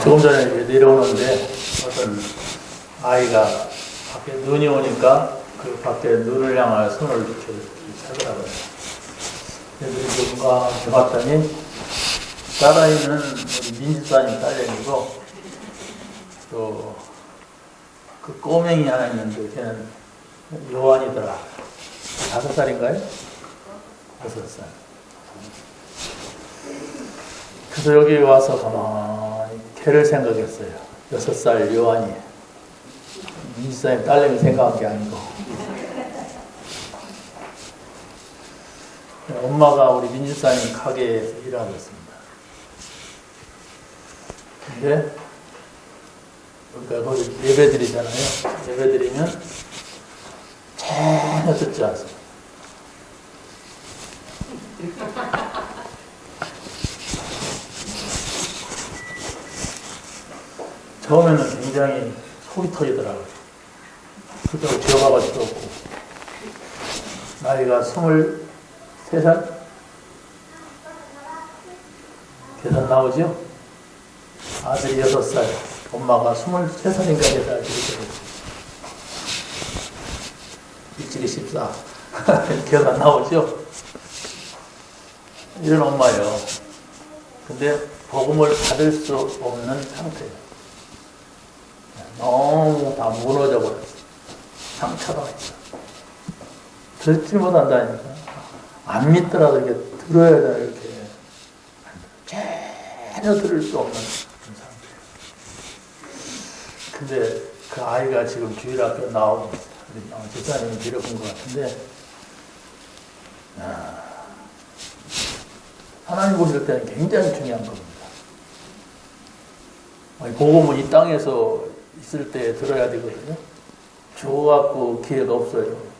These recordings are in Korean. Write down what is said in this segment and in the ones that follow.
조금 전에 이제 내려오는데 어떤 아이가 밖에 눈이 오니까 그 밖에 눈을 향하여 손을 이렇게 차더라고요. 그래서 뭔가 해봤더니 딸아이는 우리 민지사님 딸내미고 또 그 꼬맹이 하나 있는데 걔는 요한이더라. 5살인가요? 5살. 그래서 여기 와서 가만히 걔를 생각했어요. 6살 요한이. 민지사님 딸내미 생각한 게 아니고. 엄마가 우리 민지사님 가게에서 일하고 있습니다. 근데 그러니까 거기 예배드리잖아요. 예배드리면 전혀 듣지 않습니다. 처음에는 굉장히 속이 터지더라고요. 그때로 지어가가지고 없고 나이가 23살? 계산 나오죠? 아들이 6살, 엄마가 23살인가 계산 이렇게 됐어요. 일찍이 14. 계산 나오죠? 이런 엄마예요. 근데 복음을 받을 수 없는 상태예요. 너무 다 무너져 버렸어. 상처가 있어. 듣지 못한다니까. 안 믿더라도 이렇게 들어야 돼, 이렇게. 전혀 들을 수 없는 그런 상태예요. 근데 그 아이가 지금 주일학교 나오고, 집사님이 데려온 것 같은데, 하나님 보실 때는 굉장히 중요한 겁니다. 복음은 이 땅에서 있을 때 들어야 되거든요. 죽어갖고 기회가 없어요.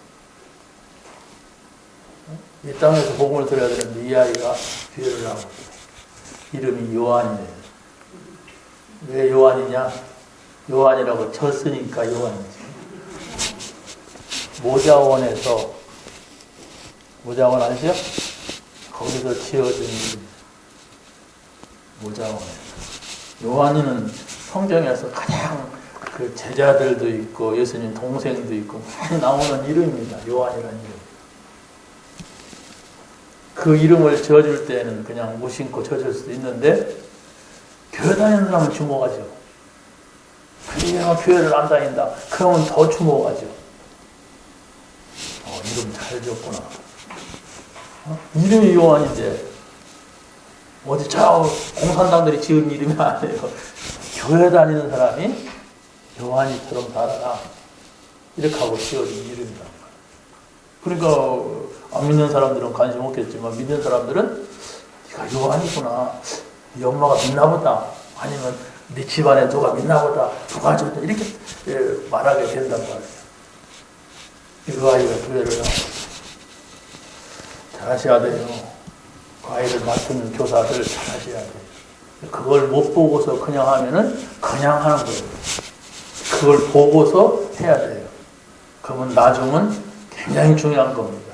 이 땅에서 복음을 들어야 되는데 이 아이가 기회를 하고 이름이 요한이에요. 왜 요한이냐? 요한이라고 쳤으니까 요한이지. 모자원에서 모자원 아시죠? 거기서 지어진 이름. 모자원에서. 요한이는 성경에서 가장 그 제자들도 있고 예수님 동생도 있고 많이 나오는 이름입니다. 요한이라는 이름. 그 이름을 지어줄 때는 그냥 무심코 지어줄 수도 있는데 교회 다니는 사람은 주목하죠. 그냥 교회를 안 다닌다. 그러면 더 주목하죠. 이름 잘 지었구나. 이름이 요한인데 어디 저 공산당들이 지은 이름이 아니에요. 교회 다니는 사람이 요한이처럼 살아라. 이렇게 하고 지어진 이름이다. 그러니까 안 믿는 사람들은 관심 없겠지만 믿는 사람들은 네가 요한이구나. 네 엄마가 믿나보다. 아니면 네 집안에 누가 믿나보다. 누가 줬다. 이렇게 말하게 된단 말이에요. 그 아이가 교회를 잘하셔야 돼요. 그 아이를 맡은 교사들 잘하셔야 돼요. 그걸 못 보고서 그냥 하면은 그냥 하는 거예요. 그걸 보고서 해야 돼요. 그러면 나중은 굉장히 중요한 겁니다.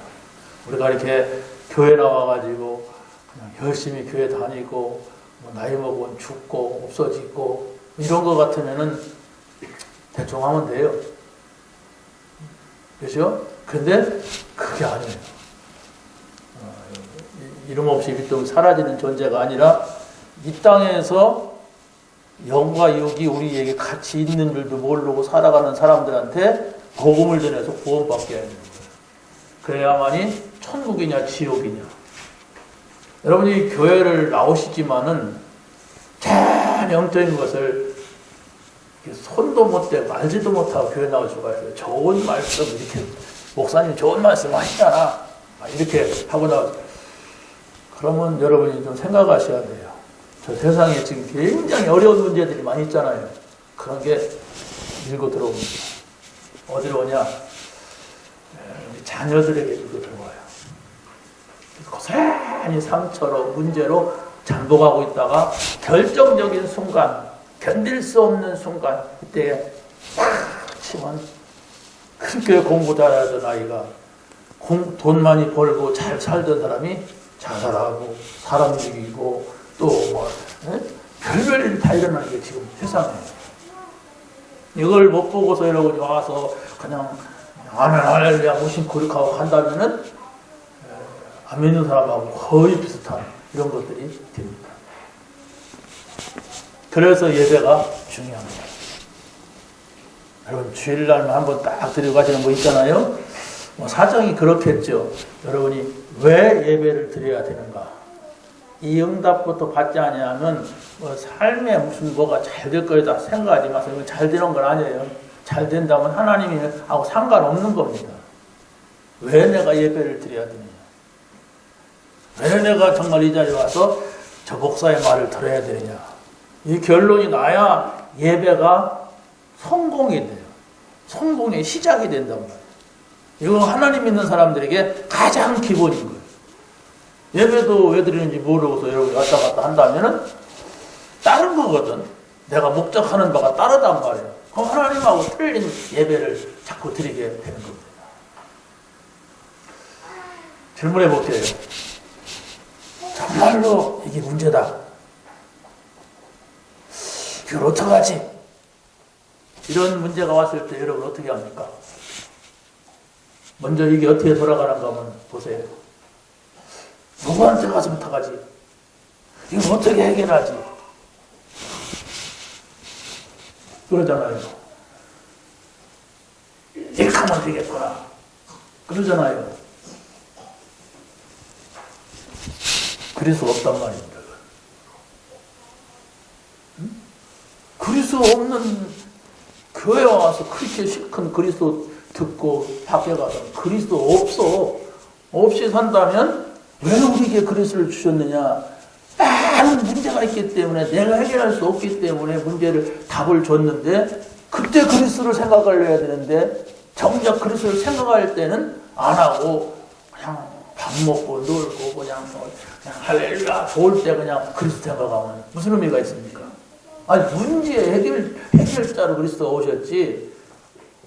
우리가 이렇게 교회 나와가지고 그냥 열심히 교회 다니고 뭐 나이 먹으면 죽고 없어지고 이런 거 같으면은 대충 하면 돼요. 그렇죠? 근데 그게 아니에요. 이름 없이 좀 사라지는 존재가 아니라 이 땅에서 영과 육이 우리에게 같이 있는 줄도 모르고 살아가는 사람들한테 복음을 전해서 구원받게 해야 되는 거예요. 그래야만이 천국이냐 지옥이냐. 여러분이 교회를 나오시지만은 참 영적인 것을 손도 못 대고 알지도 못하고 교회 나올 수가 있어요. 좋은 말씀 이렇게 목사님 좋은 말씀 하시잖아. 이렇게 하고 나와서 그러면 여러분이 좀 생각하셔야 돼요. 저 세상에 지금 굉장히 어려운 문제들이 많이 있잖아요. 그런 게 밀고 들어옵니다. 어디로 오냐? 우리 자녀들에게 밀고 들어와요. 고스란히 상처로 문제로 잠복하고 있다가 결정적인 순간, 견딜 수 없는 순간 이때 팍 치면 그렇게 공부 잘하던 아이가 돈 많이 벌고 잘 살던 사람이 자살하고 사람 죽이고 또 뭐 별별 일이 다 일어나는 게 지금 세상에. 이걸 못 보고서 여러분이 와서 그냥 아멘 할렐루야 무심코 이렇게 하고 간다면은 안 믿는 사람하고 거의 비슷한 이런 것들이 됩니다. 그래서 예배가 중요합니다. 여러분 주일날만 한번 딱 드리고 가시는 거 있잖아요. 사정이 그렇겠죠. 여러분이 왜 예배를 드려야 되는가? 이 응답부터 받지 아니하면 삶에 무슨 뭐가 잘 될 거다 생각하지 마세요. 이건 잘 되는 건 아니에요. 잘 된다면 하나님이 하고 상관없는 겁니다. 왜 내가 예배를 드려야 되느냐? 왜 내가 정말 이 자리에 와서 저 목사의 말을 들어야 되느냐? 이 결론이 나야 예배가 성공이 돼요. 성공의 시작이 된단 말이에요. 이거 하나님 믿는 사람들에게 가장 기본인 거예요. 예배도 왜 드리는지 모르고서 여러분이 왔다 갔다 한다면은 다른 거거든. 내가 목적하는 바가 다르단 말이에요. 그럼 하나님하고 틀린 예배를 자꾸 드리게 되는 겁니다. 질문해 볼게요. 정말로 이게 문제다. 이걸 어떡하지? 이런 문제가 왔을 때 여러분 어떻게 합니까? 먼저 이게 어떻게 돌아가는가 한번 보세요. 누구한테 가서 부탁하지? 이걸 어떻게 해결하지? 그러잖아요. 이렇게 하면 되겠구나. 그러잖아요. 그릴 수 없단 말입니다. 그릴 수 없는 교회 와서 그렇게 실컷 그리스도 듣고 밖에 가서 그리스도 없어. 없이 산다면 왜 우리에게 그리스도를 주셨느냐? 많은 문제가 있기 때문에 내가 해결할 수 없기 때문에 문제를 답을 줬는데 그때 그리스도를 생각을 해야 되는데 정작 그리스도를 생각할 때는 안 하고 그냥 밥 먹고 놀고 그냥 할렐루야 좋을 때 그냥 그리스도 생각하면 무슨 의미가 있습니까? 아니 문제의 해결자로 그리스도가 오셨지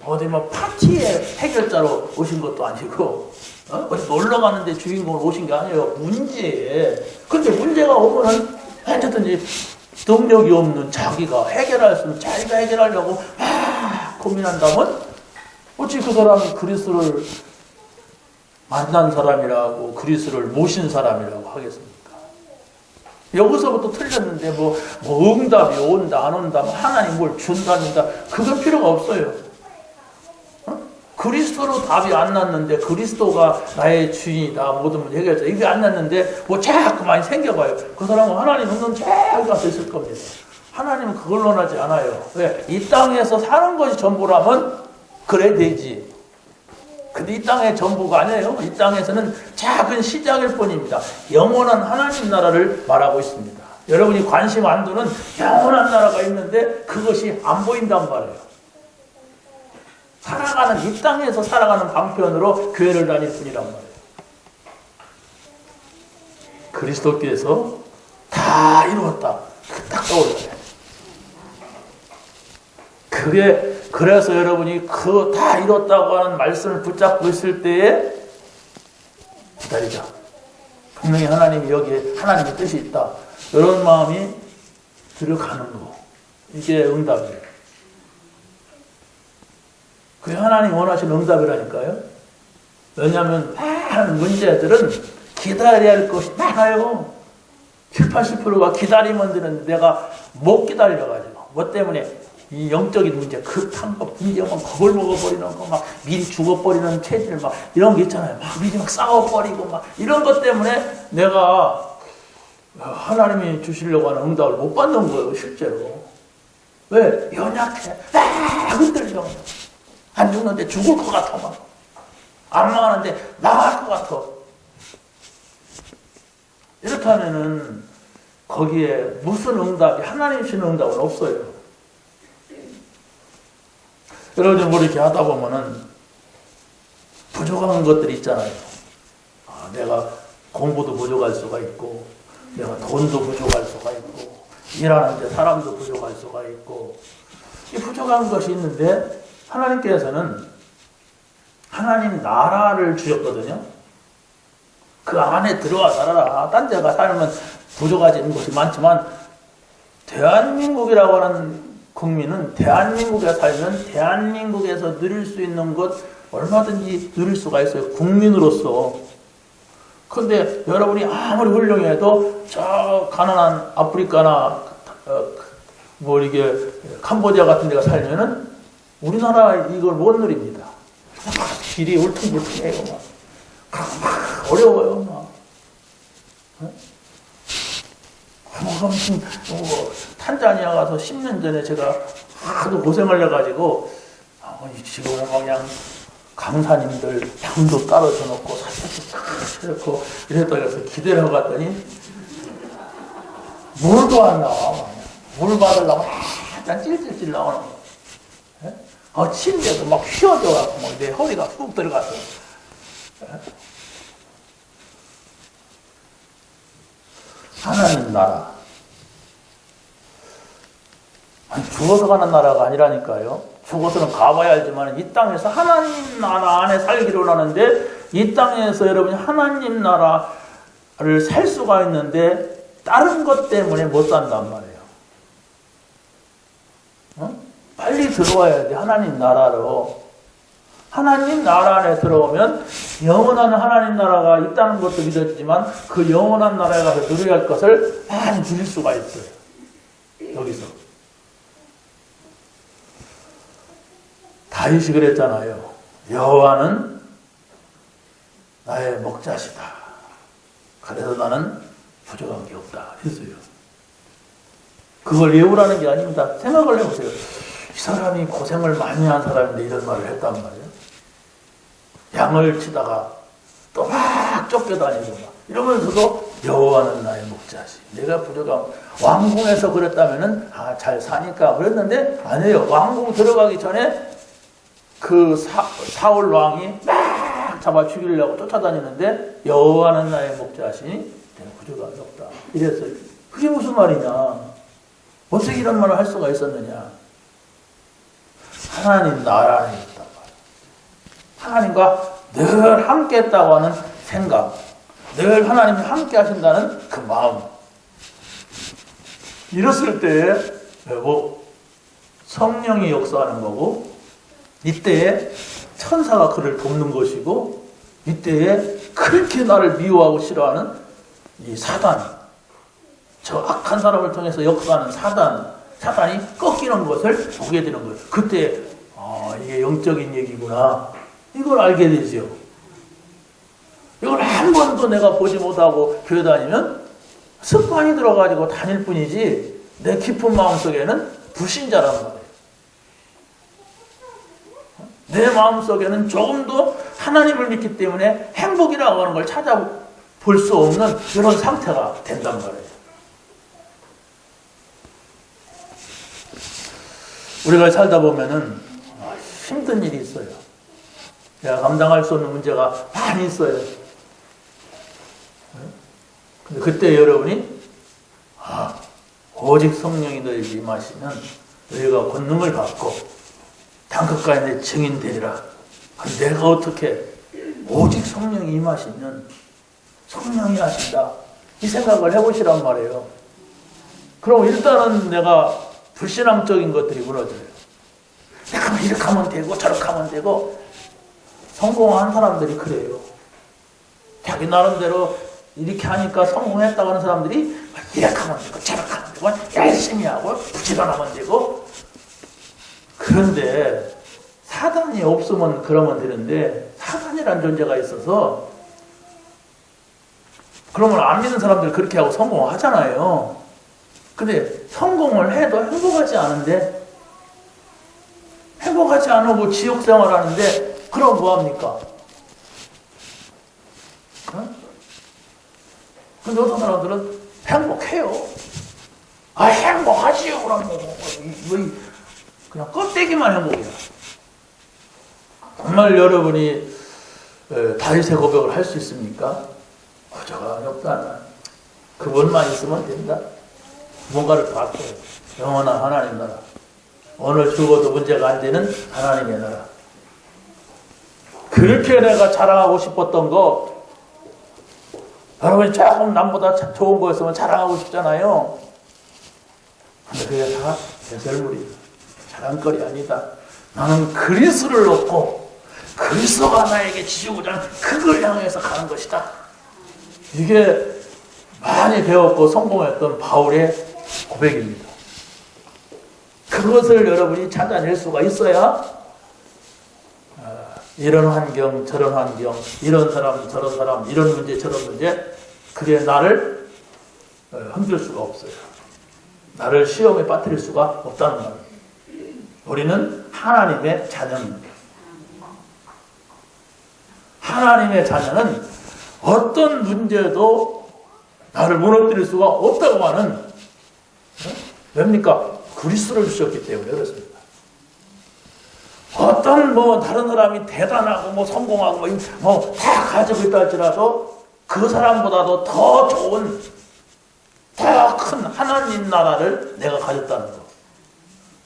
어디 뭐 파티에 해결자로 오신 것도 아니고 어디 놀러 가는데 주인공으로 오신 게 아니에요. 문제에. 근데 문제가 오면은 언제든지 능력이 없는 자기가 해결할 수 있는 자기가 해결하려고 고민한다면 어찌 그 사람이 그리스도를 만난 사람이라고 그리스도를 모신 사람이라고 하겠습니까? 여기서부터 틀렸는데 뭐 응답이 온다 안 온다 하나님 뭘 준다는다 그건 필요가 없어요. 그리스도로 답이 안 났는데 그리스도가 나의 주인이다 모든 문제 해결자 이게 안 났는데 뭐 자꾸 많이 생겨봐요. 그 사람은 하나님 없는 자가 있을 겁니다. 하나님은 그걸 원하지 않아요. 왜? 이 땅에서 사는 것이 전부라면 그래 되지. 근데 이 땅의 전부가 아니에요. 이 땅에서는 작은 시작일 뿐입니다. 영원한 하나님 나라를 말하고 있습니다. 여러분이 관심 안 두는 영원한 나라가 있는데 그것이 안 보인단 말이에요. 살아가는 이 땅에서 살아가는 방편으로 교회를 다닐 뿐이란 말이에요. 그리스도께서 다 이루었다. 딱 떠올라요. 그래서 여러분이 그 다 이뤘다고 하는 말씀을 붙잡고 있을 때에 기다리자. 분명히 하나님이 여기에 하나님의 뜻이 있다. 이런 마음이 들어가는 거. 이게 응답이에요. 그게 하나님 원하시는 응답이라니까요. 왜냐하면 많은 문제들은 기다려야 할 것이 많아요. 70, 80%가 기다리면 되는데 내가 못 기다려가지고 뭐 때문에 이 영적인 문제, 급한 거, 문제만 겁을 먹어버리는 거, 막 미리 죽어버리는 체질, 막 이런 게 있잖아요. 막 미리 막 싸워버리고, 막 이런 것 때문에 내가 하나님이 주시려고 하는 응답을 못 받는 거예요, 실제로. 왜? 연약해. 흔들려. 안 죽는데 죽을 것 같아, 막. 안 망하는데 망할 것 같아. 이렇다면은 거기에 무슨 응답이, 하나님 주시는 응답은 없어요. 여러분, 뭐 이렇게 하다 보면은 부족한 것들이 있잖아요. 내가 공부도 부족할 수가 있고, 내가 돈도 부족할 수가 있고, 일하는데 사람도 부족할 수가 있고, 이 부족한 것이 있는데, 하나님께서는 하나님 나라를 주셨거든요. 그 안에 들어와 살아라. 딴 데가 살면 부족하지는 것이 많지만, 대한민국이라고 하는 국민은 대한민국에 살면 대한민국에서 누릴 수 있는 것 얼마든지 누릴 수가 있어요. 국민으로서. 그런데 여러분이 아무리 훌륭해도 저 가난한 아프리카나 뭐 이게 캄보디아 같은 데가 살면은 우리나라 이걸 못 누립니다. 길이 울퉁불퉁해요. 막 어려워요. 막. 아무튼 탄자니아 가서 10년 전에 제가 하도 고생을 해가지고 지금은 그냥 강사님들 당도 따라줘 놓고 사태도 놓고 이랬다 해서 기대를 하고 갔더니 물도 안 나와. 물 받으려고 한잔 찔찔찔 나오는 거. 침대도 막 휘어져갖고 내 허리가 쑥 들어가서. 하나님 나라. 아니, 죽어서 가는 나라가 아니라니까요. 죽어서는 가봐야 알지만 이 땅에서 하나님 나라 안에 살기로 하는데 이 땅에서 여러분이 하나님 나라를 살 수가 있는데 다른 것 때문에 못 산단 말이에요. 빨리 들어와야 돼. 하나님 나라로. 하나님 나라 안에 들어오면 영원한 하나님 나라가 있다는 것도 믿어지지만 그 영원한 나라에 가서 누려야 할 것을 많이 누릴 수가 있어요. 여기서. 다윗이 그랬잖아요. 여호와는 나의 목자시다. 그래서 나는 부족한 게 없다. 했어요. 그걸 외우라는 게 아닙니다. 생각을 해보세요. 이 사람이 고생을 많이 한 사람인데 이런 말을 했단 말이에요. 양을 치다가 또 막 쫓겨다니고 막 이러면서도 여호와는 나의 목자시. 내가 부족함. 왕궁에서 그랬다면은 잘 사니까 그랬는데 아니에요. 왕궁 들어가기 전에 그 사울 왕이 막 잡아 죽이려고 쫓아다니는데 여호와는 나의 목자시니 내가 부족함이 없다. 이랬어요. 그게 무슨 말이냐? 어떻게 이런 말을 할 수가 있었느냐? 하나님 나라 안에 있단 말이에요. 하나님과 늘 함께 했다고 하는 생각, 늘 하나님이 함께 하신다는 그 마음. 이랬을 때 성령이 역사하는 거고 이때에 천사가 그를 돕는 것이고 이때에 그렇게 나를 미워하고 싫어하는 이 사단, 저 악한 사람을 통해서 역사하는 사단이 꺾이는 것을 보게 되는 거예요. 그때 이게 영적인 얘기구나. 이걸 알게 되죠. 이걸 한 번도 내가 보지 못하고 교회 다니면 습관이 들어가지고 다닐 뿐이지 내 깊은 마음속에는 불신자란 말이에요. 내 마음속에는 조금도 하나님을 믿기 때문에 행복이라고 하는 걸 찾아볼 수 없는 이런 상태가 된단 말이에요. 우리가 살다 보면은 힘든 일이 있어요. 내가 감당할 수 없는 문제가 많이 있어요. 근데 그때 여러분이 오직 성령이 너희에게 임하시면 너희가 권능을 받고 땅끝까지 내 증인 되리라. 내가 어떻게 오직 성령이 임하시면 성령이 하신다. 이 생각을 해보시란 말이에요. 그럼 일단은 내가 불신앙적인 것들이 무너져요. 내가 이렇게 하면 되고 저렇게 하면 되고. 성공한 사람들이 그래요. 자기 나름대로 이렇게 하니까 성공했다고 하는 사람들이 이렇게 하면 되고 저렇게 하면 되고 열심히 하고 부지런하면 되고. 그런데 사단이 없으면 그러면 되는데 사단이라는 존재가 있어서 그러면 안 믿는 사람들 그렇게 하고 성공하잖아요. 근데 성공을 해도 행복하지 않은데 행복하지 않고 지옥 생활하는데 그럼 뭐합니까? 근데 어떤 사람들은 행복해요. 행복하지요. 그럼 그냥 껍데기만 행복이야. 정말 여러분이 다윗의 고백을 할 수 있습니까? 부족함이 없다. 그분만 있으면 된다. 뭔가를 바꿔요. 영원한 하나님 나라. 오늘 죽어도 문제가 안 되는 하나님의 나라. 그렇게 내가 자랑하고 싶었던 거, 여러분이 조금 남보다 좋은 거였으면 자랑하고 싶잖아요. 그게 다 배설물이다. 자랑거리 아니다. 나는 그리스도를 얻고 그리스도가 나에게 지주고자 하는 그걸 향해서 가는 것이다. 이게 많이 배웠고 성공했던 바울의 고백입니다. 그것을 여러분이 찾아낼 수가 있어야 이런 환경 저런 환경 이런 사람 저런 사람 이런 문제 저런 문제 그게 나를 흔들 수가 없어요. 나를 시험에 빠뜨릴 수가 없다는 말이에요. 우리는 하나님의 자녀입니다. 하나님의 자녀는 어떤 문제도 나를 무너뜨릴 수가 없다고 하는 뭡니까? 그리스도를 주셨기 때문에 그렇습니다. 어떤 다른 사람이 대단하고 성공하고 다 가지고 있다 할지라도 그 사람보다도 더 좋은 더 큰 하나님 나라를 내가 가졌다는 거.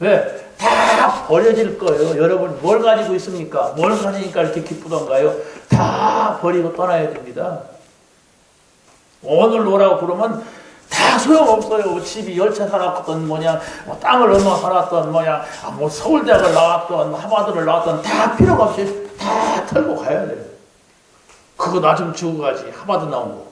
왜? 다 버려질 거예요. 여러분 뭘 가지고 있습니까? 뭘 가지니까 이렇게 기쁘던가요? 다 버리고 떠나야 됩니다. 오늘 오라고 부르면 다 소용없어요. 집이 10채 살았던 땅을 얼마 살았던 서울대학을 나왔던 하버드를 나왔던 다 필요가 없이 다 털고 가야 돼요. 그거 나 좀 주고 가지. 하버드 나온 거.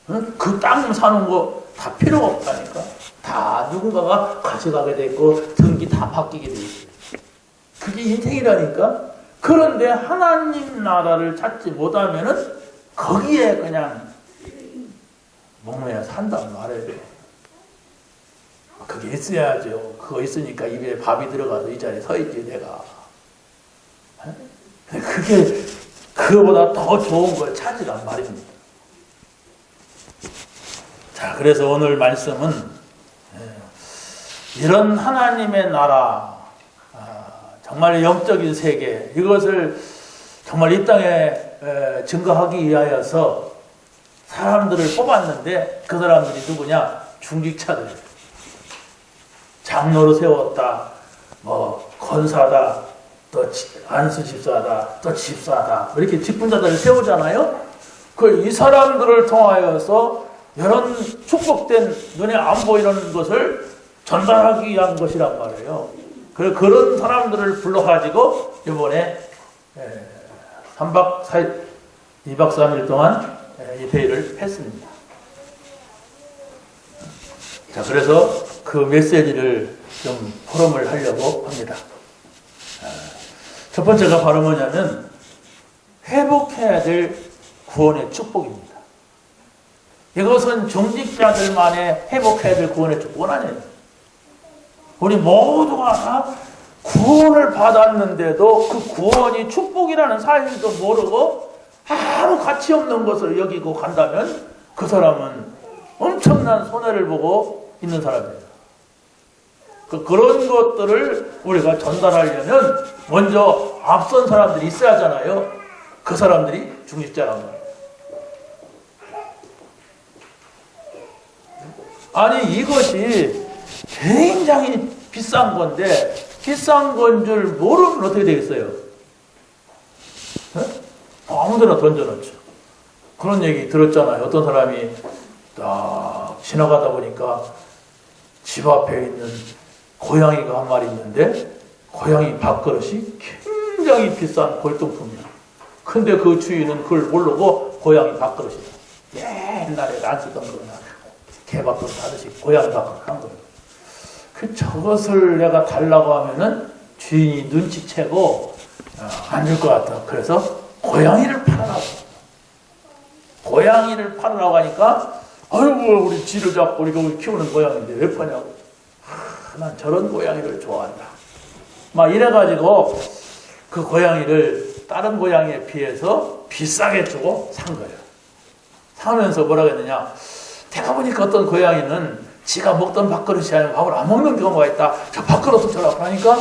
응? 그 땅 사는 거 다 필요가 없다니까. 다 누군가가 가져가게 돼 있고 등기 다 바뀌게 돼 있어요. 그게 인생이라니까. 그런데 하나님 나라를 찾지 못하면은 거기에 그냥 목매어 산단 말이에요. 그게 있어야죠. 그거 있으니까 입에 밥이 들어가서 이 자리에 서 있지 내가. 그게 그거보다 더 좋은 걸 찾으란 말입니다. 자, 그래서 오늘 말씀은 이런 하나님의 나라, 정말 영적인 세계, 이것을 정말 이 땅에 증거하기 위하여서 사람들을 뽑았는데 그 사람들이 누구냐? 중직자들. 장로로 세웠다, 권사다, 또 안수 집사다, 또 집사다, 이렇게 직분자들을 세우잖아요. 이 사람들을 통하여서 이런 축복된 눈에 안 보이는 것을 전달하기 위한 것이란 말이에요. 그런 사람들을 불러가지고 이번에 2박 3일 동안 이 회의를 했습니다. 자, 그래서 그 메시지를 좀 포럼을 하려고 합니다. 첫 번째가 바로 뭐냐면 회복해야 될 구원의 축복입니다. 이것은 중직자들만의 회복해야 될 구원의 축복은 아니에요. 우리 모두가 다 구원을 받았는데도 그 구원이 축복이라는 사실도 모르고 아무 가치 없는 것을 여기고 간다면 그 사람은 엄청난 손해를 보고 있는 사람이에요. 그런 것들을 우리가 전달하려면 먼저 앞선 사람들이 있어야 하잖아요. 그 사람들이 중직자란 말이에요. 아니 이것이 굉장히 비싼 건데 비싼 건 줄 모르면 어떻게 되겠어요? 아무데나 던져놓죠. 그런 얘기 들었잖아요. 어떤 사람이 딱 지나가다 보니까 집 앞에 있는 고양이가 한 마리 있는데 고양이 밥그릇이 굉장히 비싼 골동품이야. 근데 그 주인은 그걸 모르고 고양이 밥그릇이다. 옛날에 안 쓰던 거나 개밥그릇 하듯이 고양이 밥그릇 한 거예요. 저것을 내가 달라고 하면은 주인이 눈치채고 안 줄 것 같아. 그래서 고양이를 팔으라고. 고양이를 팔으라고 하니까 아이고 우리 쥐를 잡고 우리 키우는 고양이인데 왜 파냐고. 난 저런 고양이를 좋아한다. 막 이래가지고 그 고양이를 다른 고양이에 비해서 비싸게 주고 산 거예요. 사면서 뭐라고 했느냐. 내가 보니까 어떤 고양이는 지가 먹던 밥그릇이 아니면 밥을 안 먹는 경우가 있다. 저 밥그릇도 저라고 하니까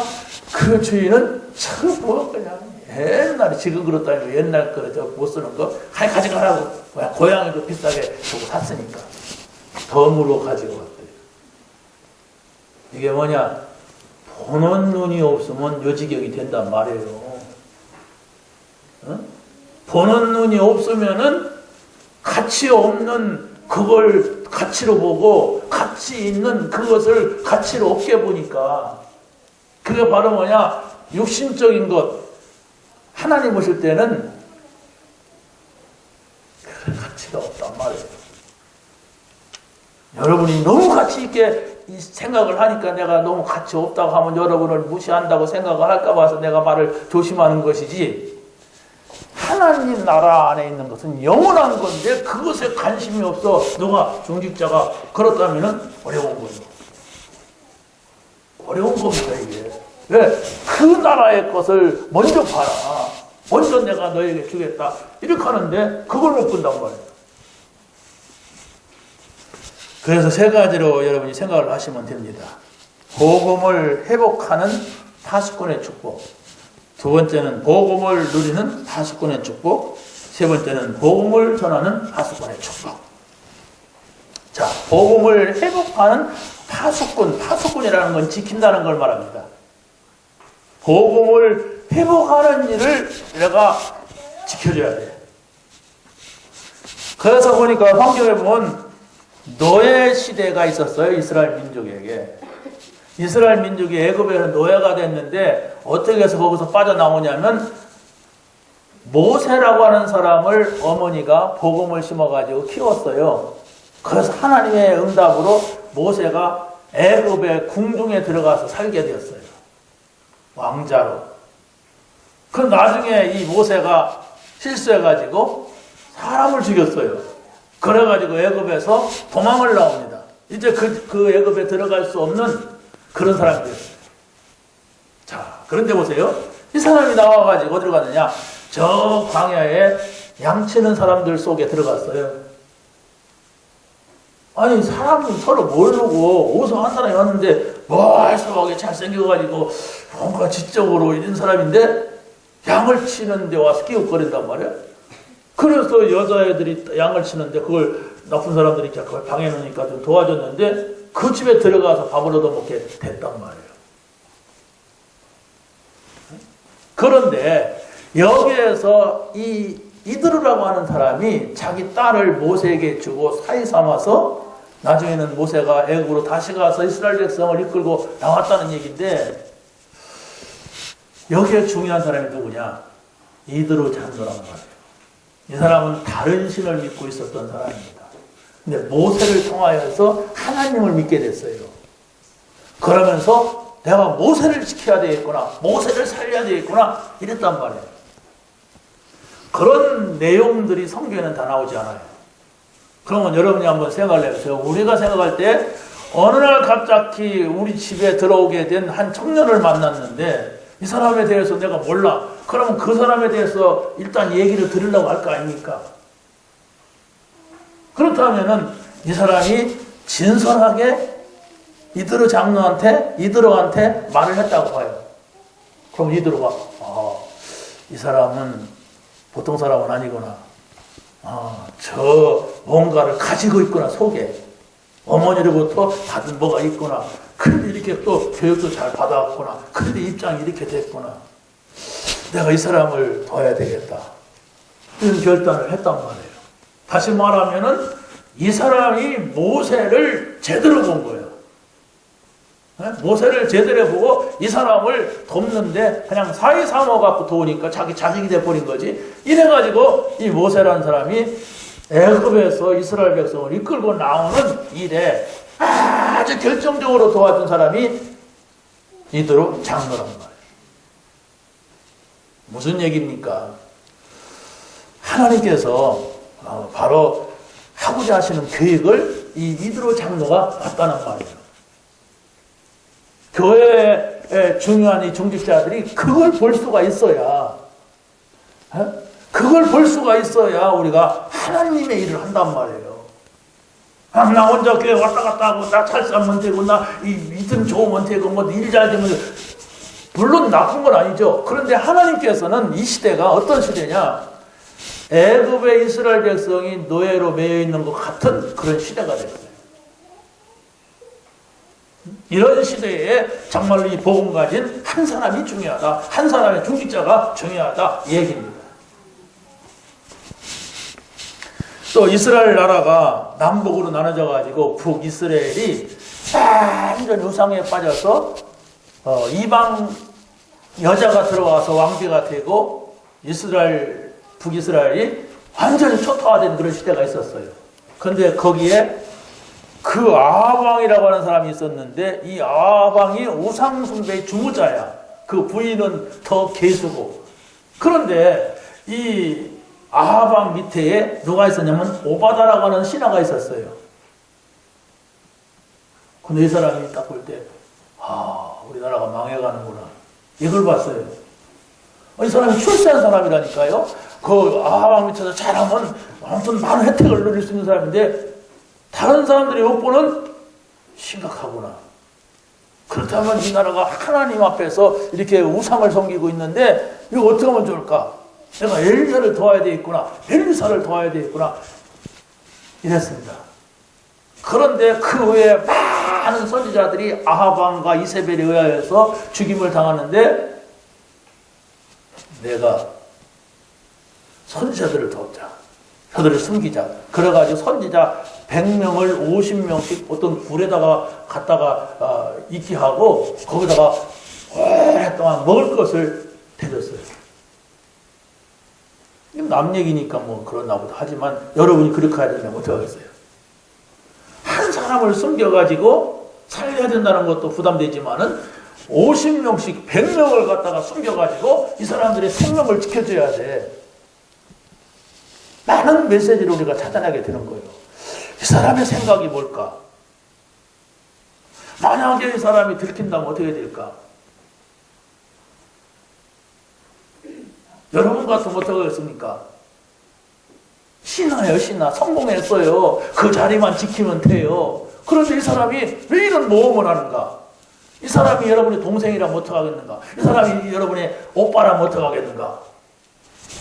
그 주인은 참 그냥 옛날에 지금 그릇도 아니고 옛날 그릇 못 쓰는 거 가져가라고. 고양이도 비싸게 주고 샀으니까 덤으로 가지고 왔대요. 이게 뭐냐? 보는 눈이 없으면 요지경이 된단 말이에요. 보는 눈이 없으면은 가치 없는 그걸 가치로 보고 가치 있는 그것을 가치로 없게 보니까 그게 바로 뭐냐? 육신적인 것. 하나님 오실 때는 그런 가치가 없단 말이에요. 여러분이 너무 가치 있게 이 생각을 하니까 내가 너무 가치 없다고 하면 여러분을 무시한다고 생각을 할까 봐서 내가 말을 조심하는 것이지, 하나님 나라 안에 있는 것은 영원한 건데 그것에 관심이 없어 누가 중직자가 그렇다면 어려운 거예요. 어려운 겁니다 이게. 왜? 그 나라의 것을 먼저 봐라. 먼저 내가 너에게 주겠다. 이렇게 하는데 그걸 못 본단 말이에요. 그래서 세 가지로 여러분이 생각을 하시면 됩니다. 복음을 회복하는 파수꾼의 축복. 두 번째는 복음을 누리는 파수꾼의 축복. 세 번째는 복음을 전하는 파수꾼의 축복. 자, 복음을 회복하는 파수꾼. 파수꾼이라는 건 지킨다는 걸 말합니다. 복음을 회복하는 일을 내가 지켜줘야 돼. 그래서 보니까 성경에 보면 노예 시대가 있었어요. 이스라엘 민족에게. 이스라엘 민족이 애굽에서 노예가 됐는데 어떻게 해서 거기서 빠져나오냐면 모세라고 하는 사람을 어머니가 복음을 심어가지고 키웠어요. 그래서 하나님의 응답으로 모세가 애굽의 궁중에 들어가서 살게 되었어요. 왕자로. 그 나중에 이 모세가 실수해가지고 사람을 죽였어요. 그래가지고 애굽에서 도망을 나옵니다. 이제 그 애굽에 들어갈 수 없는 그런 사람이 됐어요. 자, 그런데 보세요. 이 사람이 나와가지고 어디로 갔느냐? 저 광야에 양치는 사람들 속에 들어갔어요. 아니, 사람은 서로 모르고 오성한 사람이 왔는데 멀쩡하게 잘생겨가지고 뭔가 지적으로 이런 사람인데 양을 치는데 와서 끼웃거린단 말이에요. 그래서 여자애들이 양을 치는데 그걸 나쁜 사람들이 그걸 방해놓으니까 좀 도와줬는데 그 집에 들어가서 밥을 얻어먹게 됐단 말이에요. 그런데 여기에서 이 이드루라고 하는 사람이 자기 딸을 모세에게 주고 사이 삼아서 나중에는 모세가 애굽으로 다시 가서 이스라엘 백성을 이끌고 나왔다는 얘기인데, 여기에 중요한 사람이 누구냐? 이드루 장로란 말이에요. 이 사람은 다른 신을 믿고 있었던 사람입니다. 근데 모세를 통하여서 하나님을 믿게 됐어요. 그러면서 내가 모세를 지켜야 되겠구나, 모세를 살려야 되겠구나 이랬단 말이에요. 그런 내용들이 성경에는 다 나오지 않아요. 그러면 여러분이 한번 생각을 해보세요. 우리가 생각할 때 어느 날 갑자기 우리 집에 들어오게 된 한 청년을 만났는데 이 사람에 대해서 내가 몰라. 그러면 그 사람에 대해서 일단 얘기를 들으려고 할 거 아닙니까? 그렇다면은 이 사람이 진솔하게 이드루 장로한테, 이드루한테 말을 했다고 봐요. 그럼 이드루가, 이 사람은 보통 사람은 아니구나. 저 뭔가를 가지고 있구나, 속에. 어머니로부터 받은 뭐가 있구나. 그런데 이렇게 또 교육도 잘 받아왔구나. 그런데 입장이 이렇게 됐구나. 내가 이 사람을 둬야 되겠다. 이런 결단을 했단 말이에요. 다시 말하면은 이 사람이 모세를 제대로 본 거예요. 모세를 제대로 보고 이 사람을 돕는데 그냥 사이 삼아갖고 도우니까 자기 자식이 돼버린 거지. 이래가지고 이 모세라는 사람이 애굽에서 이스라엘 백성을 이끌고 나오는 일에 아주 결정적으로 도와준 사람이 이드루 장로란 말이에요. 무슨 얘기입니까? 하나님께서 바로 하고자 하시는 계획을 이 이드루 장로가 봤다는 말이에요. 교회에 중요한 이 중직자들이 그걸 볼 수가 있어야, 그걸 볼 수가 있어야 우리가 하나님의 일을 한단 말이에요. 나 혼자 교회 왔다 갔다 하고 나 찰싸면 되고 나 이등 좋으면 되고 뭐 일 잘 되면, 물론 나쁜 건 아니죠. 그런데 하나님께서는 이 시대가 어떤 시대냐? 애굽의 이스라엘 백성이 노예로 매여 있는 것 같은 그런 시대가 됐어요. 이런 시대에 정말로 이 복음 가진 한 사람이 중요하다. 한 사람의 중직자가 중요하다. 이 얘기입니다. 또 이스라엘 나라가 남북으로 나눠져 가지고 북이스라엘이 완전 우상에 빠져서 이방 여자가 들어와서 왕비가 되고 북이스라엘이 완전히 초토화된 그런 시대가 있었어요. 그런데 거기에 그 아합왕이라고 하는 사람이 있었는데 이 아합왕이 우상숭배의 주무자야. 그 부인은 더 개수고. 그런데 이 아합왕 밑에 누가 있었냐면 오바다라고 하는 신하가 있었어요. 근데 이 사람이 딱 볼 때 우리나라가 망해가는구나. 이걸 봤어요. 이 사람이 출세한 사람이라니까요. 그 아합왕 밑에서 잘하면 아무튼 많은 혜택을 누릴 수 있는 사람인데 다른 사람들의 욕보는 심각하구나. 그렇다면 이 나라가 하나님 앞에서 이렇게 우상을 섬기고 있는데 이거 어떻게 하면 좋을까? 내가 엘리사를 도와야 되겠구나. 엘리사를 도와야 되겠구나. 이랬습니다. 그런데 그 후에 많은 선지자들이 아합왕과 이세벨에 의하여서 죽임을 당하는데 내가 선지자들을 돕자. 그들을 숨기자. 그래가지고 선지자 100명을 50명씩 어떤 굴에다가 갖다가 있게 하고 거기다가 오랫동안 먹을 것을 대줬어요. 남 얘기니까 뭐 그러나 보다 하지만 여러분이 그렇게 해야 된다면 어떻게 하겠어요? 한 사람을 숨겨가지고 살려야 된다는 것도 부담되지만은 50명씩 100명을 갖다가 숨겨가지고 이 사람들의 생명을 지켜줘야 돼. 많은 메시지를 우리가 찾아내게 되는 거예요. 이 사람의 생각이 뭘까? 만약에 이 사람이 들킨다면 어떻게 될까? 여러분 같으면 어떻게 하겠습니까? 신하예요, 신하. 성공했어요. 그 자리만 지키면 돼요. 그런데 이 사람이 왜 이런 모험을 하는가? 이 사람이 여러분의 동생이라면 어떡하겠는가? 이 사람이 여러분의 오빠라면 어떡하겠는가?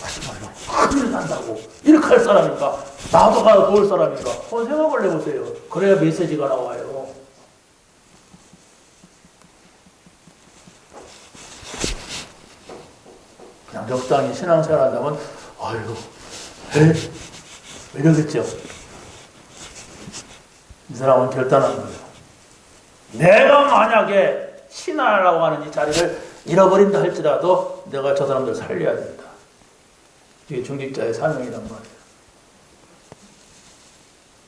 하지 마요. 큰일 난다고. 이렇게 할 사람인가? 나도 가서 도울 사람인가? 한번 생각을 해보세요. 그래야 메시지가 나와요. 그냥 적당히 신앙생활 한다면 왜 이러겠죠? 이 사람은 결단한 거예요. 내가 만약에 신하라고 하는 이 자리를 잃어버린다 할지라도 내가 저 사람들 살려야 된다. 이게 중직자의 사명이란 말이에요.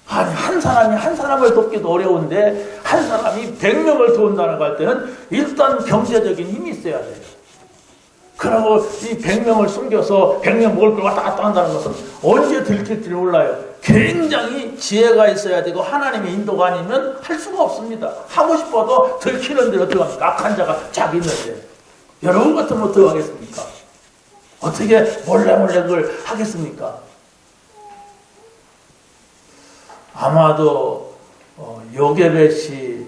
아니, 한 사람이 한 사람을 돕기도 어려운데 한 사람이 100명을 도운다는 거 할 때는 일단 경제적인 힘이 있어야 돼요. 그리고 이 100명을 숨겨서 100명 먹을 걸 왔다 갔다 한다는 것은 언제 들킬지 몰라요. 굉장히 지혜가 있어야 되고 하나님의 인도가 아니면 할 수가 없습니다. 하고 싶어도 들키는데 어떻게 합니까? 악한 자가 쫙 있는데. 여러분 같으면 어떻게 하겠습니까? 어떻게 몰래 그걸 하겠습니까? 아마도 요게벳이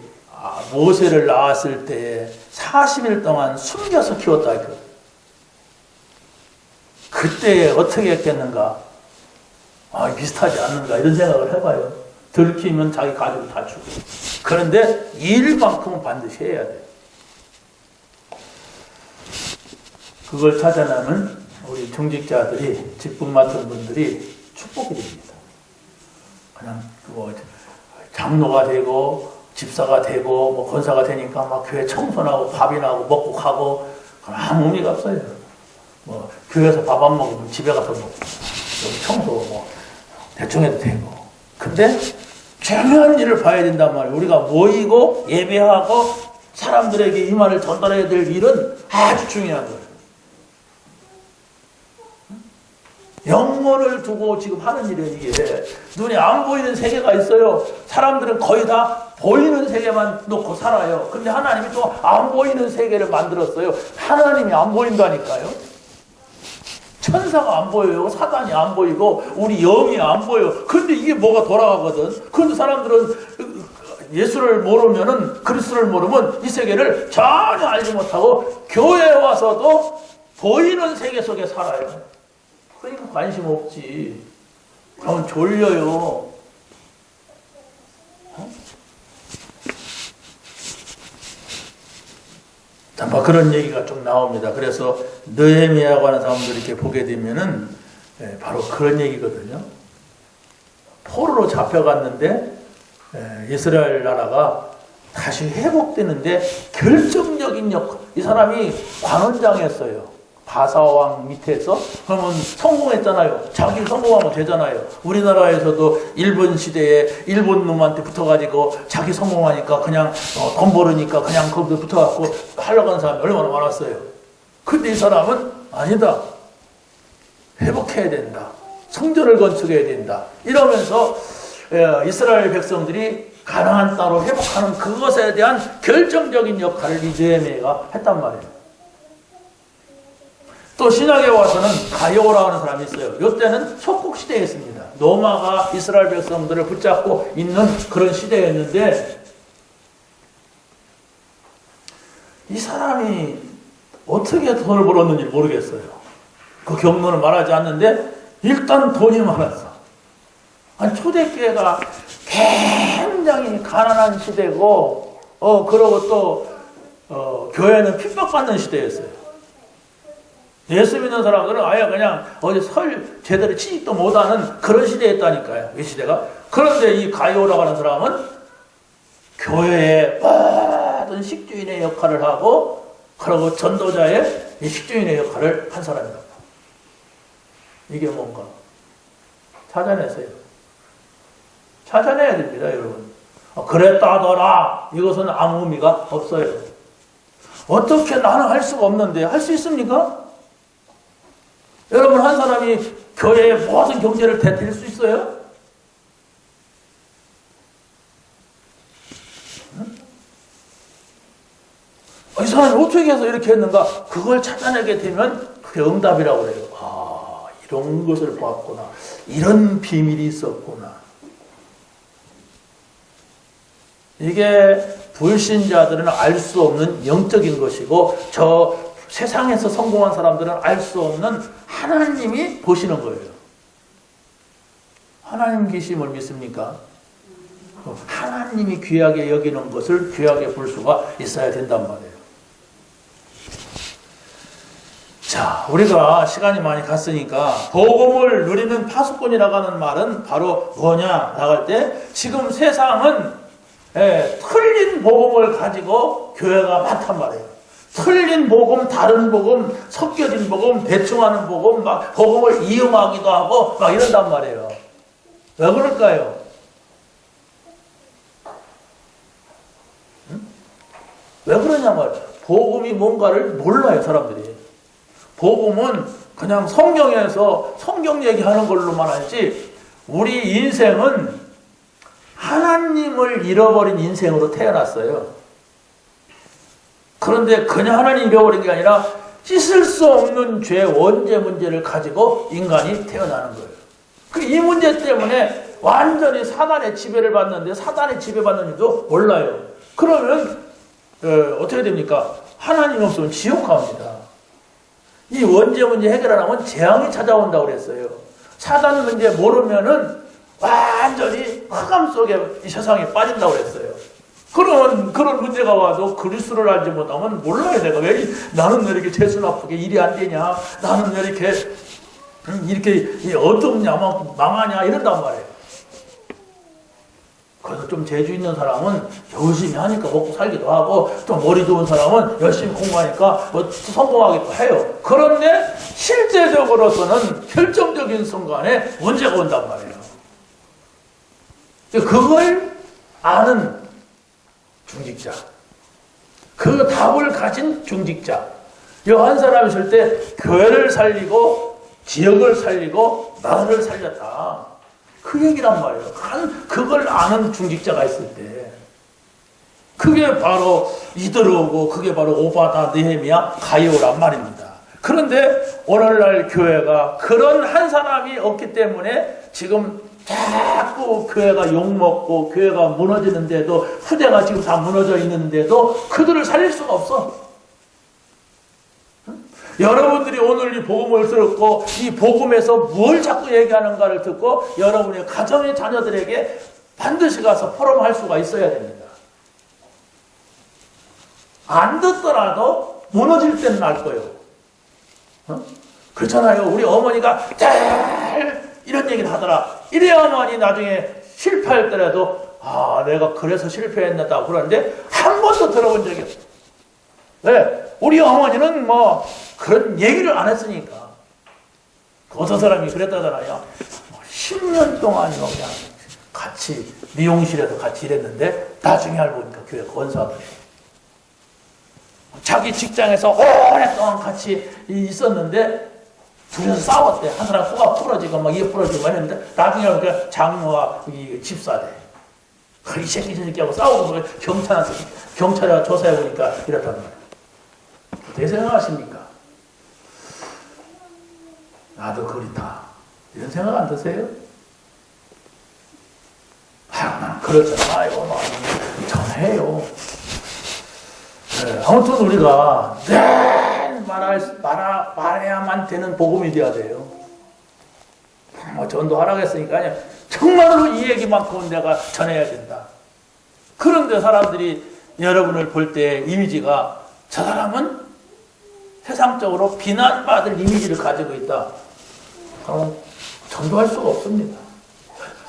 모세를 낳았을 때 40일 동안 숨겨서 키웠다 했거든요. 그때 어떻게 했겠는가? 비슷하지 않는가? 이런 생각을 해봐요. 들키면 자기 가족을 다 주고. 그런데 일만큼은 반드시 해야 돼요. 그걸 찾아내는 우리 중직자들이, 직분 맡은 분들이 축복이 됩니다. 그냥 장로가 되고 집사가 되고 뭐 권사가 되니까 막 교회 청소하고 밥이나 하고 먹고 가고 아무 의미가 없어요. 뭐 교회에서 밥 안 먹으면 집에 가서 먹고 여기 청소 뭐 대충 해도 되고. 근데 중요한 일을 봐야 된단 말이에요. 우리가 모이고 예배하고 사람들에게 이 말을 전달해야 될 일은 아주 중요한 거예요. 영혼을 두고 지금 하는 일이에요. 이게 눈에 안 보이는 세계가 있어요. 사람들은 거의 다 보이는 세계만 놓고 살아요. 근데 하나님이 또 안 보이는 세계를 만들었어요. 하나님이 안 보인다니까요. 천사가 안 보여요. 사단이 안 보이고 우리 영이 안 보여요. 근데 이게 뭐가 돌아가거든. 그런데 사람들은 예수를 모르면은, 그리스도를 모르면 이 세계를 전혀 알지 못하고 교회에 와서도 보이는 세계 속에 살아요. 그러니까 관심 없지. 그러면 졸려요. 뭐 그런 얘기가 좀 나옵니다. 그래서 느헤미야라고 하는 사람들 이렇게 보게 되면은 바로 그런 얘기거든요. 포로로 잡혀갔는데 이스라엘 나라가 다시 회복되는데 결정적인 역할. 이 사람이 관원장이었어요. 바사왕 밑에서. 그러면 성공했잖아요. 자기 성공하면 되잖아요. 우리나라에서도 일본 시대에 일본 놈한테 붙어가지고 자기 성공하니까 그냥 돈 벌으니까 그냥 거기서 붙어갖고 하려고 하는 사람이 얼마나 많았어요. 근데 이 사람은 아니다. 회복해야 된다. 성전을 건축해야 된다. 이러면서 이스라엘 백성들이 가나안 땅으로 회복하는 그것에 대한 결정적인 역할을 이 느헤미야가 했단 말이에요. 또 신약에 와서는 가이오라 하는 사람이 있어요. 이때는 속국 시대였습니다. 로마가 이스라엘 백성들을 붙잡고 있는 그런 시대였는데 이 사람이 어떻게 돈을 벌었는지 모르겠어요. 그 경로를 말하지 않는데 일단 돈이 많았어. 아니, 초대교회가 굉장히 가난한 시대고 그러고 또 교회는 핍박받는 시대였어요. 예수 믿는 사람들은 아예 그냥 어디 설 제대로 취직도 못하는 그런 시대였다니까요. 이 시대가. 그런데 이 가이오라고 하는 사람은 교회의 모든 식주인의 역할을 하고 그리고 전도자의 이 식주인의 역할을 한 사람이다. 이게 뭔가 찾아내세요. 찾아내야 됩니다, 여러분. 그랬다더라. 이것은 아무 의미가 없어요. 어떻게 나는 할 수가 없는데 할 수 있습니까? 여러분, 한 사람이 교회의 모든 경제를 대드릴 수 있어요? 이 사람이 어떻게 해서 이렇게 했는가? 그걸 찾아내게 되면 그게 응답이라고 그래요. 아, 이런 것을 보았구나. 이런 비밀이 있었구나. 이게 불신자들은 알 수 없는 영적인 것이고 저 세상에서 성공한 사람들은 알 수 없는 하나님이 보시는 거예요. 하나님 계심을 믿습니까? 하나님이 귀하게 여기는 것을 귀하게 볼 수가 있어야 된단 말이에요. 자, 우리가 시간이 많이 갔으니까 복음을 누리는 파수꾼이라고 하는 말은 바로 뭐냐 나갈 때 지금 세상은 틀린 복음을 가지고 교회가 많단 말이에요. 틀린 복음, 다른 복음, 섞여진 복음, 대충하는 복음, 막 복음을 이용하기도 하고 막 이런단 말이에요. 왜 그럴까요? 왜 그러냐 말이에요. 복음이 뭔가를 몰라요, 사람들이. 복음은 그냥 성경에서 성경 얘기하는 걸로만 알지 우리 인생은 하나님을 잃어버린 인생으로 태어났어요. 그런데 그냥 하나님 잃어버린 게 아니라 씻을 수 없는 죄 원죄 문제를 가지고 인간이 태어나는 거예요. 이 문제 때문에 완전히 사단의 지배를 받는데 사단의 지배받는 일도 몰라요. 그러면 어떻게 됩니까? 하나님 없으면 지옥 갑니다. 이 원죄 문제 해결 안 하면 재앙이 찾아온다고 그랬어요. 사단 문제 모르면은 완전히 흑암 속에 이 세상에 빠진다고 그랬어요. 그런 문제가 와도 그리스도를 알지 못하면 몰라요. 내가 나는 왜 이렇게 재수 나쁘게 일이 안 되냐? 나는 왜 이렇게 어둡냐? 망하냐? 이런단 말이에요. 그래서 좀 재주 있는 사람은 열심히 하니까 먹고 살기도 하고 좀 머리 좋은 사람은 열심히 공부하니까 성공하기도 해요. 그런데 실제적으로서는 결정적인 순간에 문제가 온단 말이에요. 그걸 아는 중직자, 그 답을 가진 중직자, 이 한 사람이 있을 때 교회를 살리고 지역을 살리고 나라를 살렸다. 그 얘기란 말이에요. 그걸 아는 중직자가 있을 때 그게 바로 이드로고 그게 바로 오바다, 느헤미야, 가이오란 말입니다. 그런데 오늘날 교회가 그런 한 사람이 없기 때문에 지금 자꾸 교회가 욕먹고 교회가 무너지는데도 후대가 지금 다 무너져 있는데도 그들을 살릴 수가 없어. 여러분들이 오늘 이 복음을 들었고 이 복음에서 뭘 자꾸 얘기하는가를 듣고 여러분의 가정의 자녀들에게 반드시 가서 포럼할 수가 있어야 됩니다. 안 듣더라도 무너질 때는 알 거예요. 그렇잖아요. 우리 어머니가 잘 이런 얘기를 하더라. 이래야만이 나중에 실패했더라도 내가 그래서 실패했다고 그러는데 한 번도 들어본 적이 없어. 왜? 우리 어머니는 뭐 그런 얘기를 안 했으니까. 어떤 사람이 그랬다잖아요. 10년 동안요 그냥 같이 미용실에서 같이 일했는데 나중에 알고 보니까 교회 권사하더래요. 자기 직장에서 오랫동안 같이 있었는데 둘이서 싸웠대. 한 사람 코가 부러지고 막 이에 부러지고 했는데 나중에 알고 장모가 집사대. 이 새끼 저 새끼하고 싸우고 경찰에 조사해 보니까 이렇단 말이에요. 어떻게 생각하십니까? 나도 그렇다. 이런 생각 안 드세요? 난 그렇잖아. 뭐 전해요. 네, 아무튼 우리가 늘 말해야만 되는 복음이 되어야 돼요. 전도하라고 했으니까 정말로 이 얘기만큼은 내가 전해야 된다. 그런데 사람들이 여러분을 볼 때 이미지가 저 사람은 세상적으로 비난받을 이미지를 가지고 있다. 그럼 전도할 수가 없습니다.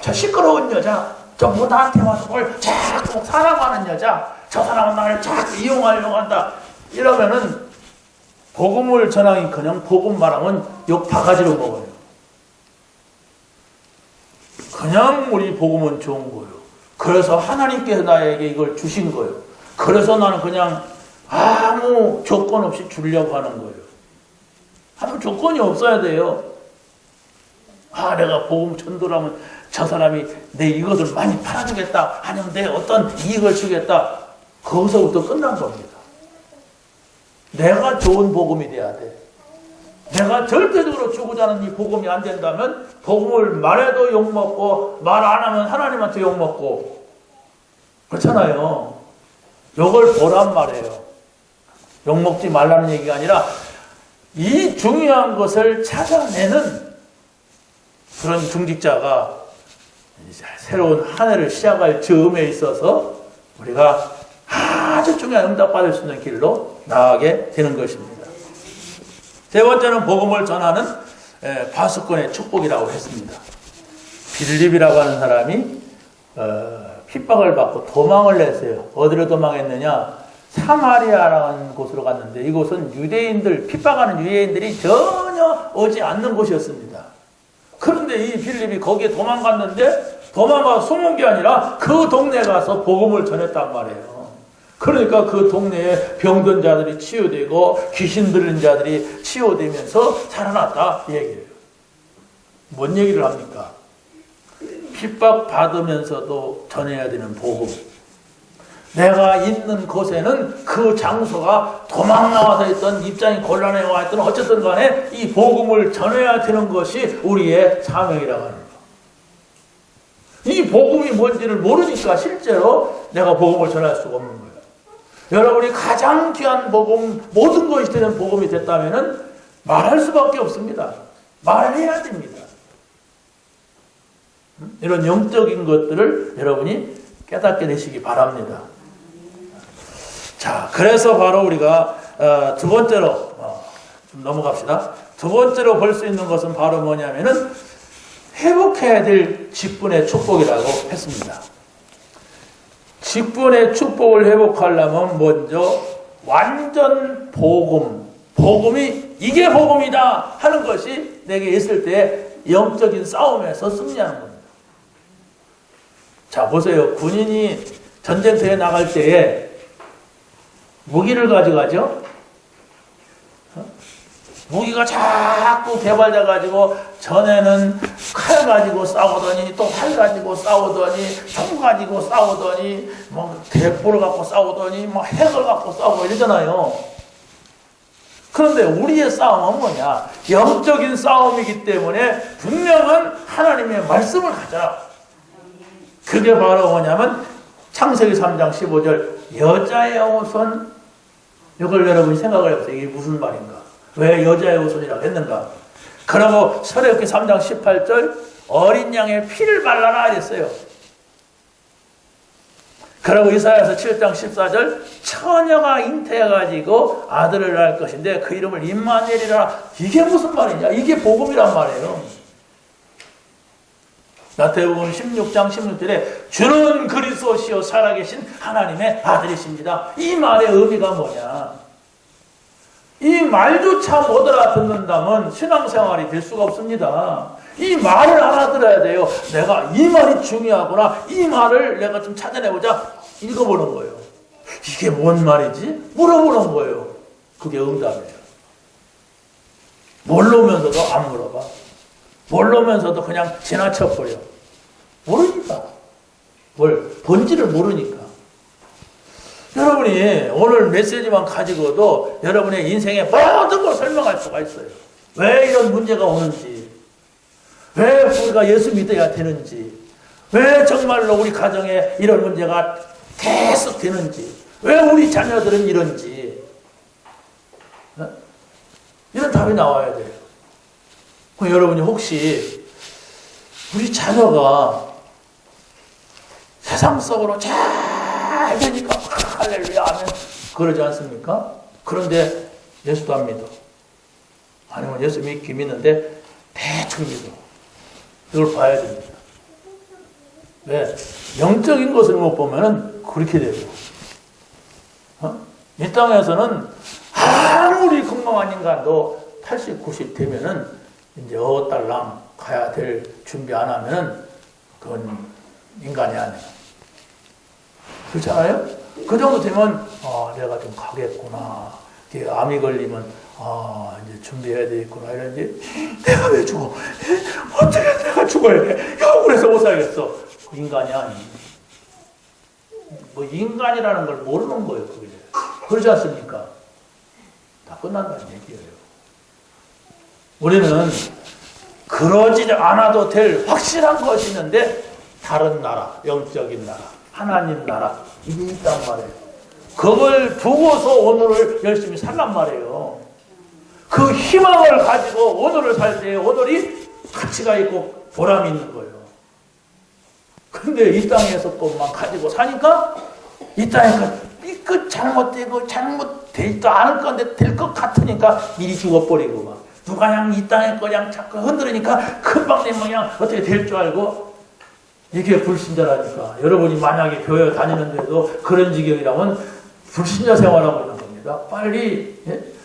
저 시끄러운 여자, 저 모다한테 와서 뭘 자꾸 사랑하는 여자, 저 사람은 나를 자꾸 이용하려고 한다. 이러면은 복음을 전하기커녕 복음 말하면 욕 바가지로 먹어요. 그냥 우리 복음은 좋은 거예요. 그래서 하나님께서 나에게 이걸 주신 거예요. 그래서 나는 그냥 아무 조건 없이 주려고 하는 거예요. 아무 조건이 없어야 돼요. 내가 복음 전도를 하면 저 사람이 내 이것을 많이 팔아주겠다. 아니면 내 어떤 이익을 주겠다. 거기서부터 끝난 겁니다. 내가 좋은 복음이 돼야 돼. 내가 절대적으로 주고자 하는 이 복음이 안 된다면 복음을 말해도 욕먹고 말 안 하면 하나님한테 욕먹고 그렇잖아요. 욕을 보란 말이에요. 욕먹지 말라는 얘기가 아니라 이 중요한 것을 찾아내는 그런 중직자가 새로운 한 해를 시작할 즈음에 있어서 우리가 아주 중요한 응답받을 수 있는 길로 나아가게 되는 것입니다. 세 번째는 복음을 전하는 파수꾼의 축복이라고 했습니다. 빌립이라고 하는 사람이 핍박을 받고 도망을 냈어요. 어디로 도망했느냐? 사마리아라는 곳으로 갔는데 이곳은 유대인들, 핍박하는 유대인들이 전혀 오지 않는 곳이었습니다. 그런데 이 빌립이 거기에 도망갔는데 도망가 숨은 게 아니라 그 동네에 가서 복음을 전했단 말이에요. 그러니까 그 동네에 병든 자들이 치유되고 귀신 들린 자들이 치유되면서 살아났다 이 얘기예요. 뭔 얘기를 합니까? 핍박받으면서도 전해야 되는 복음. 내가 있는 곳에는 그 장소가 도망 나와서 있던 입장이 곤란해 와 있던 어쨌든 간에 이 복음을 전해야 되는 것이 우리의 사명이라고 합니다. 이 복음이 뭔지를 모르니까 실제로 내가 복음을 전할 수가 없는 거예요. 여러분이 가장 귀한 복음, 모든 것이 되는 복음이 됐다면 말할 수밖에 없습니다. 말해야 됩니다. 이런 영적인 것들을 여러분이 깨닫게 되시기 바랍니다. 자, 그래서 바로 우리가 두 번째로 좀 넘어갑시다. 두 번째로 볼 수 있는 것은 바로 뭐냐면은 회복해야 될 직분의 축복이라고 했습니다. 직분의 축복을 회복하려면 먼저 완전 복음이 이게 복음이다 하는 것이 내게 있을 때 영적인 싸움에서 승리하는 겁니다. 자, 보세요. 군인이 전쟁터에 나갈 때에 무기를 가져가죠? 무기가 자꾸 개발돼가지고 전에는 칼 가지고 싸우더니 또 활 가지고 싸우더니 총 가지고 싸우더니 뭐 대포를 갖고 싸우더니 뭐 핵을 갖고 싸우고 이러잖아요. 그런데 우리의 싸움은 뭐냐? 영적인 싸움이기 때문에 분명한 하나님의 말씀을 가져라. 그게 바로 뭐냐면 창세기 3장 15절 여자의 옷은 이걸 여러분이 생각을 해보세요. 이게 무슨 말인가? 왜 여자의 옷이라고 했는가? 그리고 설애굽기 3장 18절 어린 양의 피를 발라라 이랬어요. 그리고 이사야서 7장 14절 처녀가 잉태해가지고 아들을 낳을 것인데 그 이름을 임마누엘이라. 이게 무슨 말이냐? 이게 복음이란 말이에요. 마태복음 16장 16절에 주는 그리스도시요 살아계신 하나님의 아들이십니다. 이 말의 의미가 뭐냐? 이 말조차 못 알아듣는다면 신앙생활이 될 수가 없습니다. 이 말을 알아들어야 돼요. 내가 이 말이 중요하구나. 이 말을 내가 좀 찾아내보자. 읽어보는 거예요. 이게 뭔 말이지? 물어보는 거예요. 그게 응답이에요. 모르면서도 안 물어봐. 모르면서도 그냥 지나쳐버려. 모르니까. 본질을 모르니까. 여러분이 오늘 메시지만 가지고도 여러분의 인생의 모든 걸 설명할 수가 있어요. 왜 이런 문제가 오는지, 왜 우리가 예수 믿어야 되는지, 왜 정말로 우리 가정에 이런 문제가 계속 되는지, 왜 우리 자녀들은 이런지, 이런 답이 나와야 돼요. 그럼 여러분이 혹시 우리 자녀가 세상 속으로 잘 되니까 할렐루야 하면 그러지 않습니까? 그런데 예수도 안 믿어. 아니면 예수 믿긴 믿는데 대충 믿어. 이걸 봐야 됩니다. 왜? 영적인 것을 못 보면은 그렇게 되죠. 이 땅에서는 아무리 건강한 인간도 80, 90 되면은 이제 어딸랑 가야 될 준비 안 하면은 그건 인간이 아니에요. 그렇잖아요? 그 정도 되면 내가 좀 가겠구나. 암이 걸리면 이제 준비해야 되겠구나. 이런지 내가 왜 죽어? 어떻게 내가 죽어야 돼? 억울해서 못 살겠어. 그 인간이 아니에요. 뭐 인간이라는 걸 모르는 거예요. 그게. 그러지 않습니까? 다 끝난다는 얘기예요. 우리는 그러지 않아도 될 확실한 것이 있는데 다른 나라, 영적인 나라, 하나님 나라 이게 있단 말이에요. 그걸 두고서 오늘을 열심히 살란 말이에요. 그 희망을 가지고 오늘을 살 때 오늘이 가치가 있고 보람이 있는 거예요. 근데 이 땅에서 것만 가지고 사니까 이 땅에 그 잘못되고 잘못되지도 않을 건데 될 것 같으니까 미리 죽어버리고 막 누가 그냥 이 땅에 그냥 자꾸 흔들으니까 금방 되면 그냥 어떻게 될 줄 알고 이게 불신자라니까. 여러분이 만약에 교회 다니는데도 그런 지경이라면 불신자 생활하고 있는 겁니다. 빨리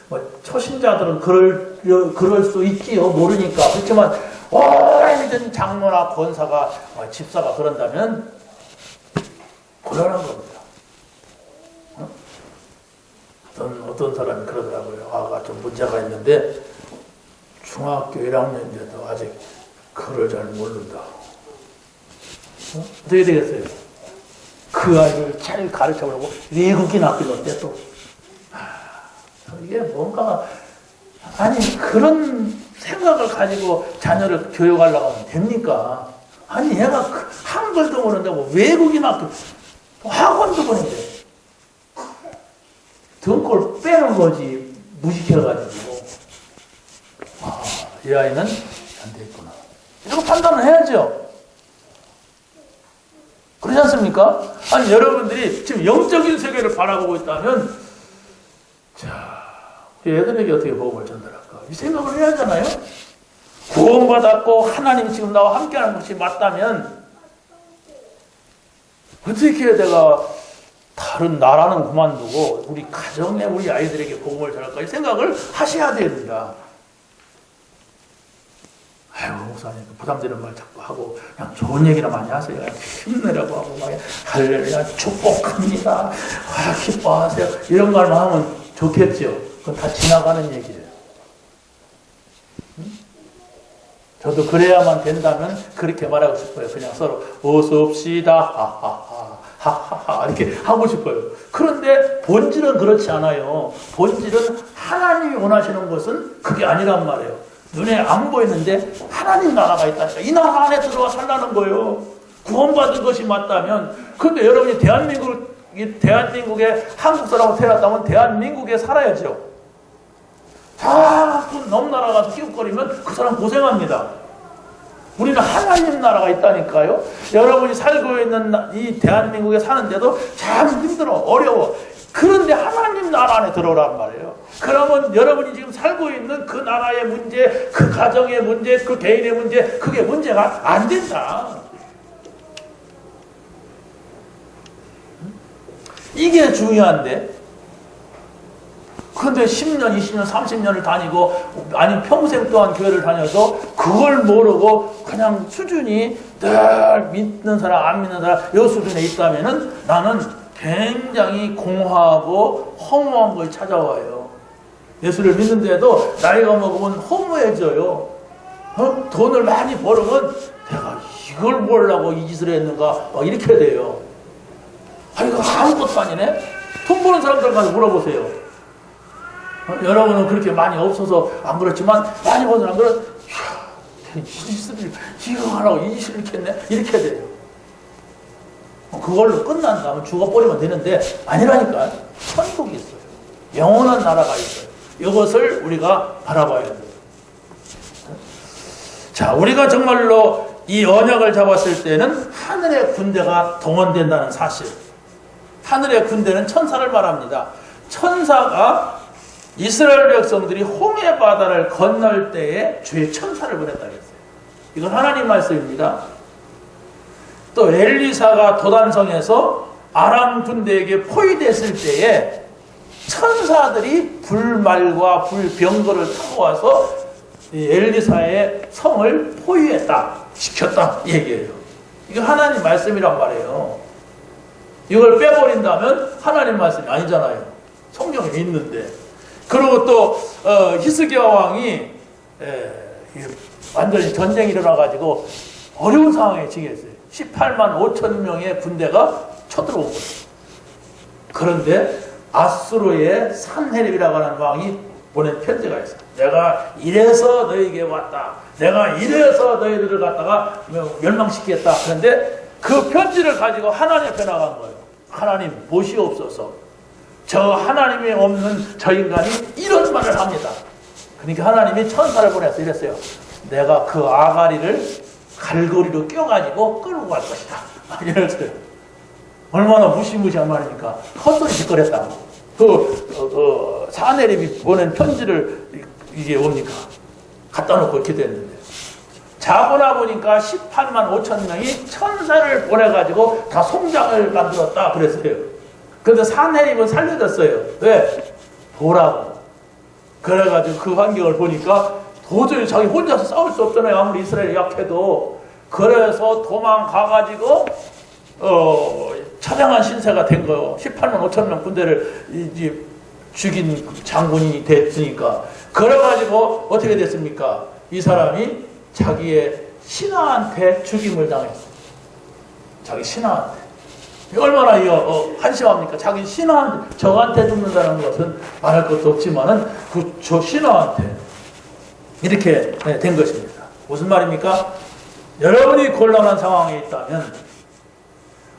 뭐 초신자들은 그럴 수 있지요. 모르니까. 그렇지만 오래된 장로나 권사가 집사가 그런다면 곤란한 겁니다. 어떤 사람이 그러더라고요. 아가 좀 문제가 있는데 중학교 1학년인데도 아직 글을 잘 모른다. 어떻게 되겠어요? 그 아이를 잘 가르쳐보려고 외국인 학교를 어때 또? 이게 뭔가 아니 그런 생각을 가지고 자녀를 교육하려고 하면 됩니까? 아니 얘가 한글도 모른다고 외국인 학교 학원도 보는데 등골 빼는 거지 무식해가지고 이 아이는 안 되겠구나. 이런 판단을 해야죠. 그렇지 않습니까? 아니 여러분들이 지금 영적인 세계를 바라보고 있다면 자 우리 애들에게 어떻게 복음을 전달할까? 이 생각을 해야 하잖아요. 구원받았고 하나님 지금 나와 함께하는 것이 맞다면 어떻게 내가 다른 나라는 그만두고 우리 가정에 우리 아이들에게 복음을 전할까? 이 생각을 하셔야 됩니다. 아유, 목사님, 부담되는 말 자꾸 하고, 그냥 좋은 얘기나 많이 하세요. 힘내라고 하고, 막, 할렐루야, 축복합니다. 기뻐하세요. 이런 말만 하면 좋겠죠. 그건 다 지나가는 얘기예요. 저도 그래야만 된다면 그렇게 말하고 싶어요. 그냥 서로, 어서옵시다. 하하하. 이렇게 하고 싶어요. 그런데 본질은 그렇지 않아요. 본질은 하나님이 원하시는 것은 그게 아니란 말이에요. 눈에 안 보이는데 하나님 나라가 있다니까. 이 나라 안에 들어와 살라는 거예요. 구원받은 것이 맞다면. 그런데 여러분이 대한민국에 한국 사람으로 태어났다면 대한민국에 살아야죠. 자꾸 넘 나라 가서 끼웃거리면 그 사람 고생합니다. 우리는 하나님 나라가 있다니까요. 여러분이 살고 있는 이 대한민국에 사는데도 참 힘들어, 어려워. 그런데 하나님 나라 안에 들어오란 말이에요. 그러면 여러분이 지금 살고 있는 그 나라의 문제, 그 가정의 문제, 그 개인의 문제, 그게 문제가 안 된다. 이게 중요한데. 그런데 10년, 20년, 30년을 다니고 아니면 평생 동안 교회를 다녀서 그걸 모르고 그냥 수준이 늘 믿는 사람, 안 믿는 사람 이 수준에 있다면은 나는 굉장히 공허하고 허무한 걸 찾아와요. 예수를 믿는데도 나이가 먹으면 허무해져요. 돈을 많이 벌으면 내가 이걸 보려고 이 짓을 했는가 막 이렇게 돼요. 이거 아무것도 아니네. 돈 버는 사람들 가서 물어보세요. 여러분은 그렇게 많이 없어서 안 그렇지만 많이 버는 사람들은 이 짓을 이거 하라고 이 짓을 이렇게 했네 이렇게 돼요. 그걸로 끝난 다음에 죽어버리면 되는데 아니라니까. 천국이 있어요. 영원한 나라가 있어요. 이것을 우리가 바라봐야 돼요. 자, 우리가 정말로 이 언약을 잡았을 때는 하늘의 군대가 동원된다는 사실. 하늘의 군대는 천사를 말합니다. 천사가 이스라엘 백성들이 홍해 바다를 건널 때에 주의 천사를 보냈다 그랬어요. 이건 하나님 말씀입니다. 또 엘리사가 도단성에서 아람 군대에게 포위됐을 때에 천사들이 불말과 불병거를 타고 와서 엘리사의 성을 포위했다, 지켰다 이 얘기예요. 이거 하나님 말씀이란 말이에요. 이걸 빼버린다면 하나님 말씀이 아니잖아요. 성경에 있는데. 그리고 또 히스기야 왕이 완전히 전쟁이 일어나가지고 어려운 상황에 지겠어요. 18만 5천 명의 군대가 쳐들어온 거예요. 그런데 아수르의 산헤립이라고 하는 왕이 보낸 편지가 있어요. 내가 이래서 너에게 왔다. 내가 이래서 너희들을 갖다가 멸망시키겠다. 그런데 그 편지를 가지고 하나님 앞에 나간 거예요. 하나님 보시옵소서. 저 하나님이 없는 저 인간이 이런 말을 합니다. 그러니까 하나님이 천사를 보내서 이랬어요. 내가 그 아가리를 갈고리로 껴가지고 끌고 갈 것이다. 이랬어요. 얼마나 무시무시한 말입니까? 헛소리 짓거렸다고. 사내립이 보낸 편지를 이게 뭡니까? 갖다 놓고 이렇게 됐는데. 자보나 보니까 18만 5천 명이 천사를 보내가지고 다 송장을 만들었다 그랬어요. 그런데 사내립은 살려졌어요. 왜? 보라고. 그래가지고 그 환경을 보니까 도저히 자기 혼자서 싸울 수 없잖아요. 아무리 이스라엘이 약해도. 그래서 도망가가지고 처량한 신세가 된 거예요. 18만 5천 명 군대를 죽인 장군이 됐으니까. 그래가지고 어떻게 됐습니까? 이 사람이 자기의 신하한테 죽임을 당했어요. 자기 신하한테. 얼마나 한심합니까? 자기 신하한테, 저한테 죽는다는 것은 말할 것도 없지만은 저 신하한테 이렇게 된 것입니다. 무슨 말입니까? 여러분이 곤란한 상황에 있다면,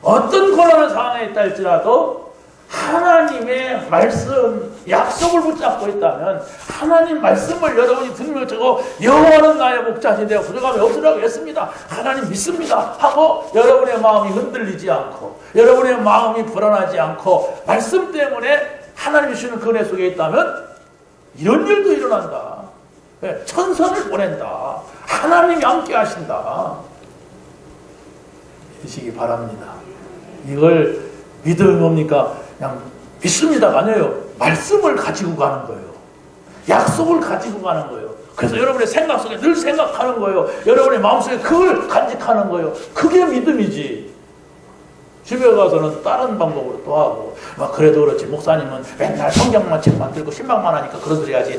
어떤 곤란한 상황에 있다 할지라도 하나님의 말씀, 약속을 붙잡고 있다면 하나님 말씀을 여러분이 분명히 적어 여호와는 나의 목자시니 내가 부족함이 없으라고 했습니다. 하나님 믿습니다 하고 여러분의 마음이 흔들리지 않고 여러분의 마음이 불안하지 않고 말씀 때문에 하나님이 주시는 그 은혜 속에 있다면 이런 일도 일어난다. 천선을 보낸다. 하나님이 함께 하신다. 믿으시기 바랍니다. 이걸 믿음이 뭡니까? 그냥 믿습니다가 아니에요. 말씀을 가지고 가는 거예요. 약속을 가지고 가는 거예요. 그래서 여러분의 생각 속에 늘 생각하는 거예요. 여러분의 마음속에 그걸 간직하는 거예요. 그게 믿음이지. 집에 가서는 다른 방법으로 또 하고, 그래도 그렇지. 목사님은 맨날 성경만 책만 들고 신방만 하니까 그런 소리 하지.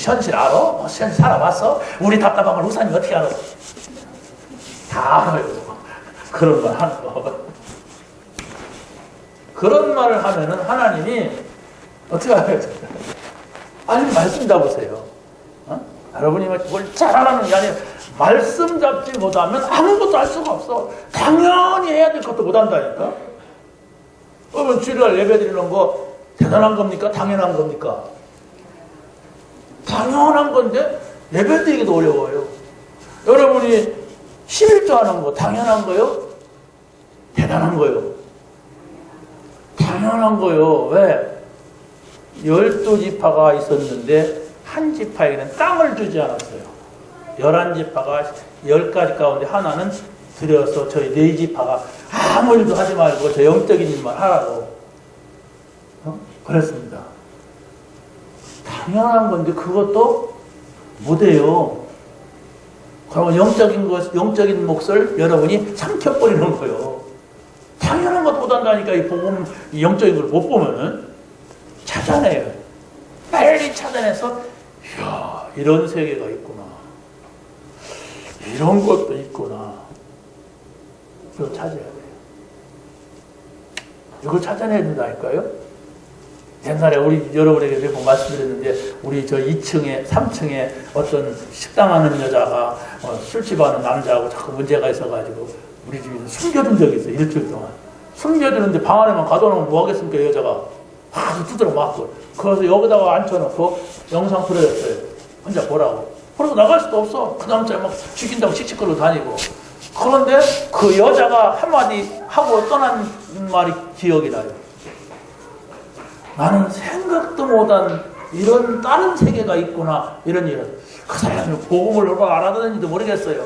현실 알아? 현실 살아봤어? 우리 답답한 걸 목사님 어떻게 알아? 다 알아요. 그런 말 하는 거. 그런 말을 하면은 하나님이 어떻게 하요? 아니, 말씀 잡으세요. 여러분이 뭘 잘하는 게 아니에요. 말씀 잡지 못하면 아무것도 할 수가 없어. 당연히 해야 될 것도 못한다니까. 그러면 주일날 예배 드리는 거 대단한 겁니까? 당연한 겁니까? 당연한 건데 예배 드리기도 어려워요. 여러분이 11조 하는 거 당연한 거요? 대단한 거요? 당연한 거요. 왜? 12지파가 있었는데 한 지파에게는 땅을 주지 않았어요. 11지파가 10가지 가운데 하나는 드려서 저희 4지파가 아무 일도 하지 말고 저 영적인 일만 하라고. 그랬습니다. 당연한 건데 그것도 못해요. 그러면 영적인 몫을 여러분이 삼켜버리는 거예요. 당연한 것 못한다니까 이 복음, 이 영적인 걸 못 보면은 찾아내요. 빨리 찾아내서 이야, 이런 세계가 있구나. 이런 것도 있구나. 이걸 찾아야 돼요. 이걸 찾아내야 된다니까요. 옛날에 우리 여러분에게 몇 번 말씀드렸는데 우리 저 2층에 3층에 어떤 식당하는 여자가 술집 하는 남자하고 자꾸 문제가 있어가지고 우리 집에서 숨겨둔 적이 있어요. 일주일 동안. 숨겨두는데 방 안에만 가둬놓으면 뭐 하겠습니까, 여자가. 막 두드려 맞고. 그래서 여기다가 앉혀놓고 영상 틀어줬어요. 혼자 보라고. 그러고 나갈 수도 없어. 그 남자 막 죽인다고 씩씩거리고 다니고. 그런데 그 여자가 한마디 하고 떠난 말이 기억이 나요. 나는 생각도 못한 이런 다른 세계가 있구나. 이런 일을. 그 사람이 복음을 얼마나 알아듣는지도 모르겠어요.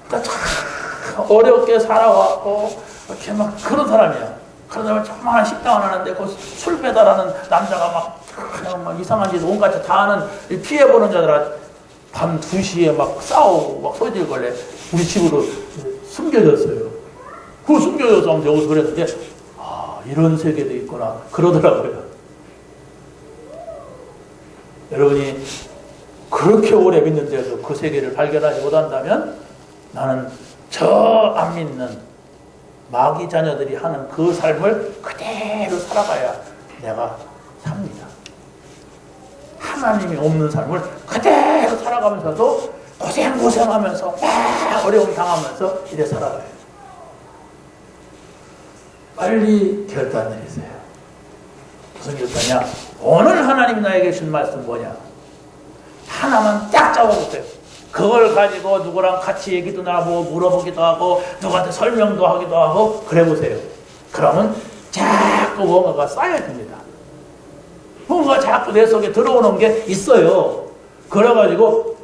그러니까 참 어렵게 살아왔고 이렇게 막 그런 사람이야. 그러다가 조그마한 식당을 하는데 그 술 배달하는 남자가 막 이상한 짓 온갖 짓 다 하는 피해보는 자들아 밤 2시에 막 싸우고 막 소리질걸래 우리 집으로 숨겨졌어요. 그 숨겨져서 아무튼 여기서 그랬는데 아 이런 세계도 있구나 그러더라고요. 여러분이 그렇게 오래 믿는데도 그 세계를 발견하지 못한다면 나는 저 안 믿는 마귀 자녀들이 하는 그 삶을 그대로 살아가야 내가 삽니다. 하나님이 없는 삶을 그대로 살아가면서도 고생하면서 막 어려움 당하면서 이래 살아가요. 빨리 결단 내리세요. 무슨 결단이야? 오늘 하나님이 나에게 준 말씀 뭐냐? 하나만 딱 잡아보세요. 그걸 가지고 누구랑 같이 얘기도 나고 물어보기도 하고 누구한테 설명도 하기도 하고 그래 보세요. 그러면 자꾸 뭔가가 쌓여집니다. 뭔가 자꾸 내 속에 들어오는 게 있어요. 그래가지고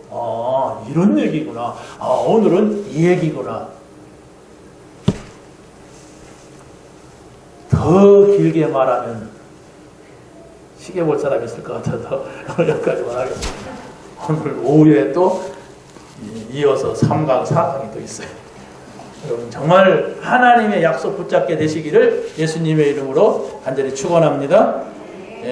이런 얘기구나. 오늘은 이 얘기구나. 더 길게 말하면 시계 볼 사람이 있을 것 같아서 여기까지만 하겠습니다. 오늘 오후에 또 이어서 3강, 4강이 또 있어요. 여러분 정말 하나님의 약속 붙잡게 되시기를 예수님의 이름으로 간절히 축원합니다.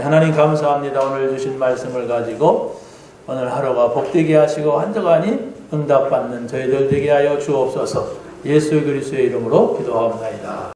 하나님 감사합니다. 오늘 주신 말씀을 가지고 오늘 하루가 복되게 하시고 한적하니 응답받는 저희들 되게 하여 주옵소서. 예수 그리스도의 이름으로 기도하옵나이다.